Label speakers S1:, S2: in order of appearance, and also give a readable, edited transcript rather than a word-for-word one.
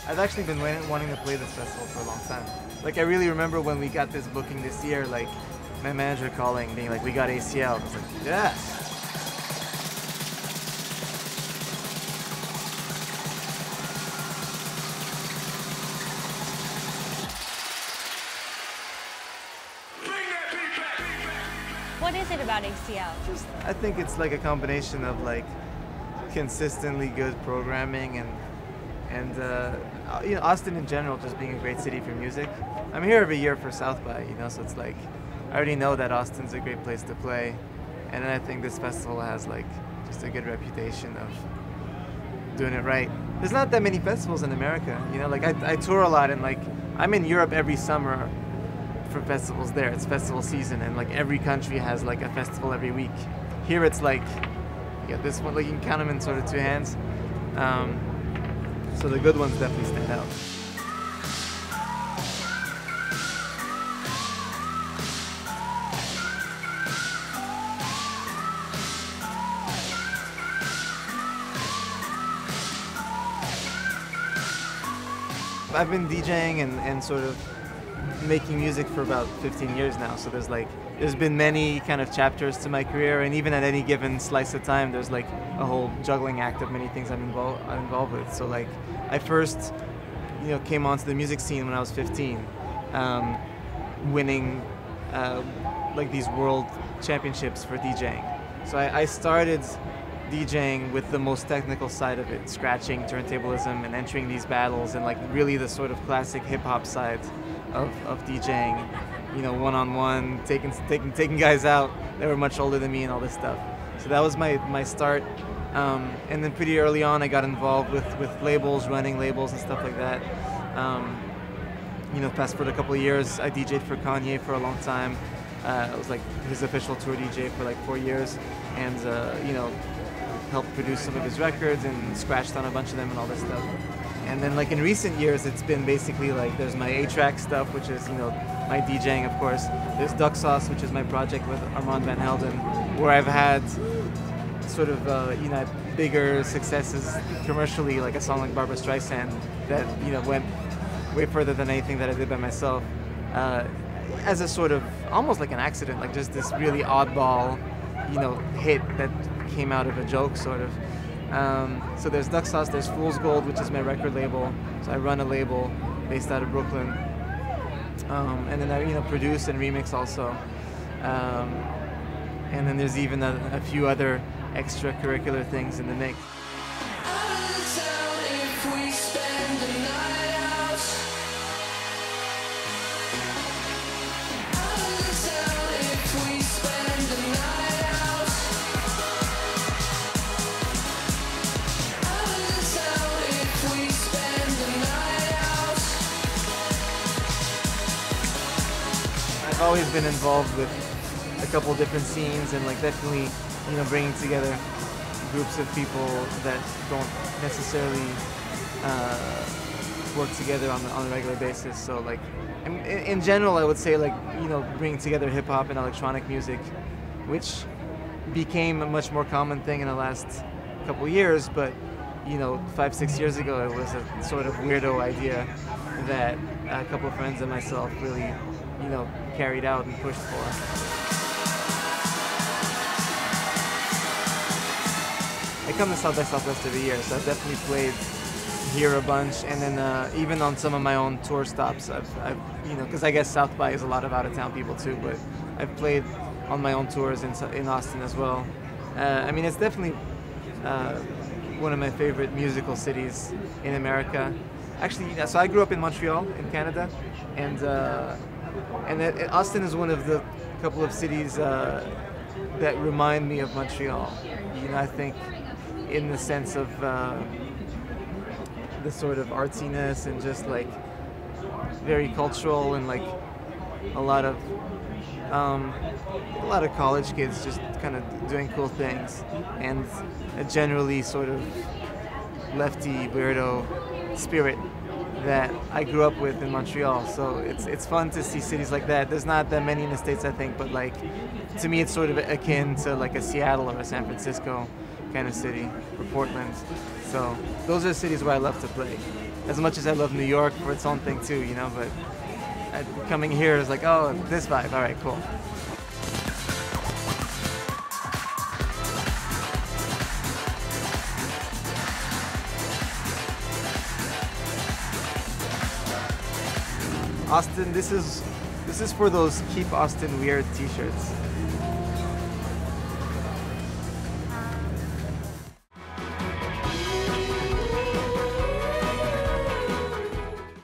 S1: I've actually been wanting to play this festival for a long time. Like, I really remember when we got this booking this year, like, my manager calling, being like, we got ACL. I was like, yes!
S2: What is it about ACL?
S1: I think it's like a combination of like consistently good programming and you know, Austin in general just being a great city for music. I'm here every year for South by, you know, so it's like I already know that Austin's a great place to play, and then I think this festival has like just a good reputation of doing it right. There's not that many festivals in America, you know, like I tour a lot, and like I'm in Europe every summer for festivals there. It's festival season, and like every country has like a festival every week. Here it's like, yeah, this one, like you can count them in sort of two hands. So the good ones definitely stand out. I've been DJing and sort of making music for about 15 years now, so there's been many kind of chapters to my career, and even at any given slice of time there's like a whole juggling act of many things I'm involved with. So like I first, you know, came onto the music scene when I was 15, winning like these world championships for DJing. So I started DJing with the most technical side of it, scratching, turntablism, and entering these battles, and like really the sort of classic hip-hop side of DJing, you know, one-on-one, taking guys out that were much older than me and all this stuff. So that was my start. And then pretty early on I got involved with labels, running labels and stuff like that. You know, fast forward a couple of years, I DJ'd for Kanye for a long time. I was like his official tour DJ for like 4 years, and you know, helped produce some of his records and scratched on a bunch of them and all this stuff. And then like in recent years, it's been basically like there's my A-Trak stuff, which is, you know, my DJing, of course. There's Duck Sauce, which is my project with Armand Van Helden, where I've had sort of, you know, bigger successes commercially, like a song like Barbra Streisand that, you know, went way further than anything that I did by myself, as a sort of, almost like an accident, like just this really oddball, you know, hit that came out of a joke, sort of. So there's Duck Sauce, there's Fool's Gold, which is my record label. So I run a label based out of Brooklyn. And then I, you know, produce and remix also. And then there's even a few other extracurricular things in the mix. I've always been involved with a couple different scenes, and like definitely, you know, bringing together groups of people that don't necessarily work together on a regular basis. So like, in general, I would say like, you know, bringing together hip hop and electronic music, which became a much more common thing in the last couple years. But you know, 5-6 years ago, it was a sort of weirdo idea that a couple of friends and myself really, you know, carried out and pushed for. I come to South by Southwest every year, so I've definitely played here a bunch, and then even on some of my own tour stops, I've you know, because I guess South by is a lot of out-of-town people too, but I've played on my own tours in Austin as well. I mean, it's definitely one of my favorite musical cities in America. Actually, so I grew up in Montreal, in Canada, and Austin is one of the couple of cities that remind me of Montreal. You know, I think in the sense of the sort of artsiness and just like very cultural, and like a lot of college kids just kind of doing cool things, and a generally sort of lefty weirdo spirit that I grew up with in Montreal. So it's fun to see cities like that. There's not that many in the States, I think, but like to me it's sort of akin to like a Seattle or a San Francisco kind of city, or Portland. So those are cities where I love to play. As much as I love New York for its own thing too, you know, but coming here is like, oh, this vibe, all right, cool. Austin, this is for those Keep Austin Weird t-shirts.